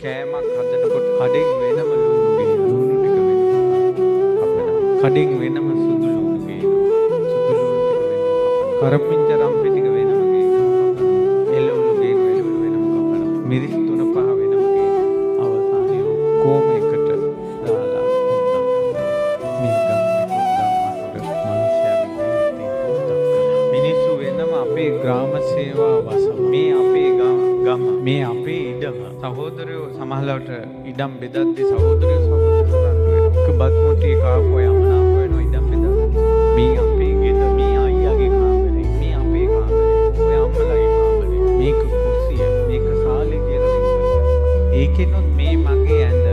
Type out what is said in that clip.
කෑමක් හදනකොට කඩෙන් වෙනම ලුණු ගේනවා. ලුණු ටික වෙනම කපනවා. කඩෙන් වෙනම සුදු ලුණු ගේනවා. සුදු ලුණු ටික වෙනම කපනවා. කරපිංචරම් ටික වෙනම ගේනවා. එළවලු ගේනවා. එළවලු වෙනම කපනවා. මිරිස් 3-5 වෙනම ගේනවා. අවසානයේ කොහොම එකට දාලා මේ ගම් මිනිස්සු වෙනම අපේ ග්‍රාම සේවා වසම මේ අපේ ගම මේ අපේ ඉඩම සහෝදරයෝ සමහරවට ඉඩම් බෙදද්දි සහෝදරයෝ බත් මුට්ටිය කාපුවා යමනාප වෙනවා ඉඩම් බෙදද්දි මේ අපේ ගෙද මේ අයියාගේ කාමරේ මේ අපේ කාමරේ ඔය අම්මලාගේ කාමරේ මේක කුස්සිය මේක සාලේ කියලා ඒකෙනොත් මේ මගේ ඇඳ